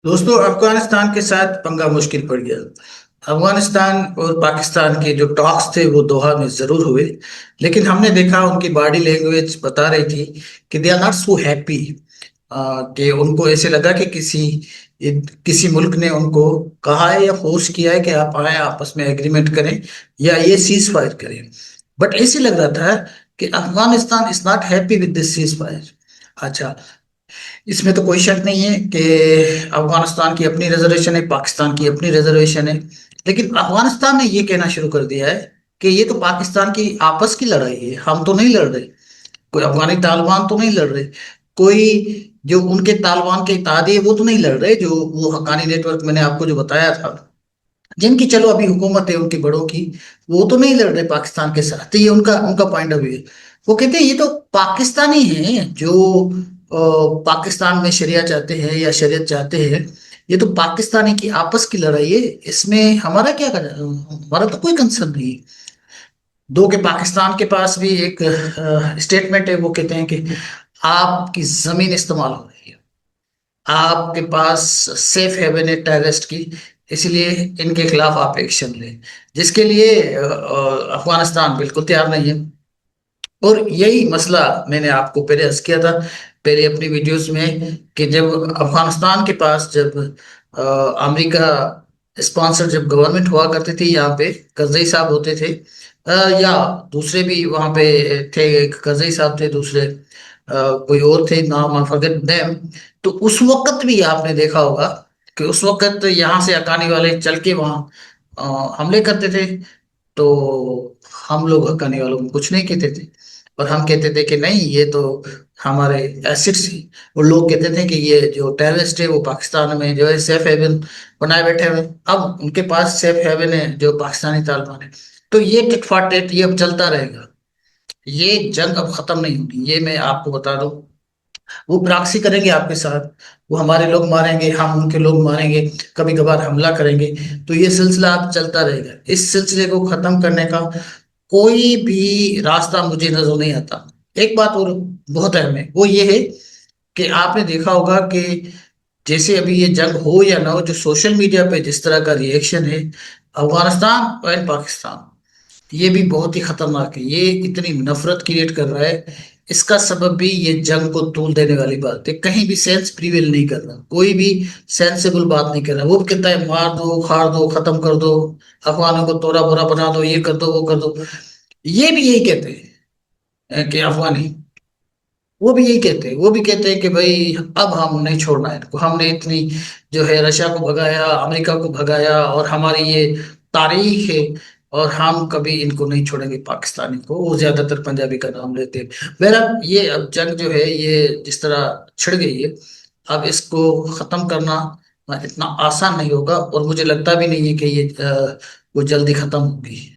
دوستو افغانستان کے ساتھ پنگا مشکل پڑ گیا۔ افغانستان اور پاکستان کے جو ٹاکس تھے وہ دوحہ میں ضرور ہوئے، لیکن ہم نے دیکھا ان کی باڈی لینگویج بتا رہی تھی کہ they are not so happy, کہ ان کو ایسے لگا کہ کسی ملک نے ان کو کہا ہے یا فورس کیا ہے کہ آپ آئیں آپس میں ایگریمنٹ کریں یا یہ سیز فائر کریں۔ بٹ ایسے لگ رہا تھا کہ Afghanistan is not happy with this cease fire. اچھا، اس میں تو کوئی شک نہیں ہے کہ افغانستان کی اپنی ریزرویشن ہے، پاکستان کی اپنی ریزرویشن ہے، لیکن افغانستان نے یہ کہنا شروع کر دیا ہے کہ یہ تو پاکستان کی آپس کی لڑائی ہے، ہم تو نہیں لڑ رہے، کوئی افغانی طالبان تو نہیں لڑ رہے، کوئی جو ان کے طالبان کے اتحادی ہے وہ تو نہیں لڑ رہے، جو وہ حقانی نیٹ ورک میں نے آپ کو جو بتایا تھا، جن کی چلو ابھی حکومت ہے ان کے بڑوں کی، وہ تو نہیں لڑ رہے پاکستان کے ساتھ، یہ ان کا پوائنٹ آف ویو ہے۔ وہ کہتے ہیں یہ تو پاکستانی ہیں جو پاکستان میں شریعہ چاہتے ہیں یا شریعت چاہتے ہیں، یہ تو پاکستانی کی آپس کی لڑائی ہے، اس میں ہمارا کیا ہمارا تو کوئی کنسرن نہیں ہے۔ دو کہ پاکستان کے پاس بھی ایک اسٹیٹمنٹ ہے، وہ کہتے ہیں کہ آپ کی زمین استعمال ہو رہی ہے، آپ کے پاس سیف ہیون ہے ٹیررسٹ کی، اس لیے ان کے خلاف آپ ایکشن لیں، جس کے لیے افغانستان بالکل تیار نہیں ہے۔ اور یہی مسئلہ میں نے آپ کو پہلے عرض کیا تھا پہلے اپنی ویڈیوز میں، کہ جب افغانستان کے پاس جب امریکہ اسپانسر جب گورنمنٹ ہوا کرتی تھی، یہاں پہ کرزئی صاحب ہوتے تھے، یا دوسرے بھی وہاں پہ تھے، ایک کرزئی صاحب تھے، دوسرے کوئی اور تھے، نام فرگٹ نیم، تو اس وقت بھی آپ نے دیکھا ہوگا کہ اس وقت یہاں سے اکانی والے چل کے وہاں حملے کرتے تھے، تو ہم لوگ حقانی والوں کو کچھ نہیں کہتے تھے، اور ہم کہتے تھے کہ نہیں یہ تو ہمارے ایسٹس ہیں، اور لوگ کہتے تھے کہ یہ جو ٹیررسٹ ہے وہ پاکستان میں جو ہے سیف ہیون بنائے بیٹھے ہوئے، اب ان کے پاس سیف ہیون ہے جو پاکستانی طالبان ہے۔ تو یہ ٹٹ فار ٹٹ یہ اب چلتا رہے گا، یہ جنگ اب ختم نہیں ہوگی، یہ میں آپ کو بتا دوں۔ وہ پراکسی کریں گے آپ کے ساتھ، وہ ہمارے لوگ ماریں گے، ہم ان کے لوگ ماریں گے، کبھی کبھار حملہ کریں گے، تو یہ سلسلہ اب چلتا رہے گا۔ اس سلسلے کو ختم کرنے کا کوئی بھی راستہ مجھے نظر نہیں آتا۔ ایک بات اور بہت اہم ہے، وہ یہ ہے کہ آپ نے دیکھا ہوگا کہ جیسے ابھی یہ جنگ ہو یا نہ ہو، جو سوشل میڈیا پہ جس طرح کا ری ایکشن ہے افغانستان اور پاکستان، یہ بھی بہت ہی خطرناک ہے، یہ اتنی نفرت کریٹ کر رہا ہے۔ اس کا سبب بھی یہ جنگ کو طول دینے والی بات ہے، کہیں بھی سینس پریویل نہیں کر رہا، کوئی بھی سینسیبل بات نہیں کر رہا، وہ کہتا ہے مار دو، کھاڑ دو، ختم کر دو، افغانوں کو توڑا بھورا بنا دو، یہ کر دو، وہ کر دو۔ یہ بھی یہی کہتے ہیں کہ افغانی، وہ بھی یہی کہتے ہیں، وہ بھی کہتے ہیں کہ بھائی اب ہم نہیں چھوڑنا ہے ان کو، ہم نے اتنی جو ہے رشیا کو بھگایا، امریکہ کو بھگایا، اور ہماری یہ تاریخ ہے، اور ہم کبھی ان کو نہیں چھوڑیں گے پاکستانی کو۔ وہ زیادہ تر پنجابی کا نام لیتے ہیں۔ بہرحال یہ اب جنگ جو ہے یہ جس طرح چھڑ گئی ہے، اب اس کو ختم کرنا اتنا آسان نہیں ہوگا، اور مجھے لگتا بھی نہیں ہے کہ یہ وہ جلدی ختم ہوگی۔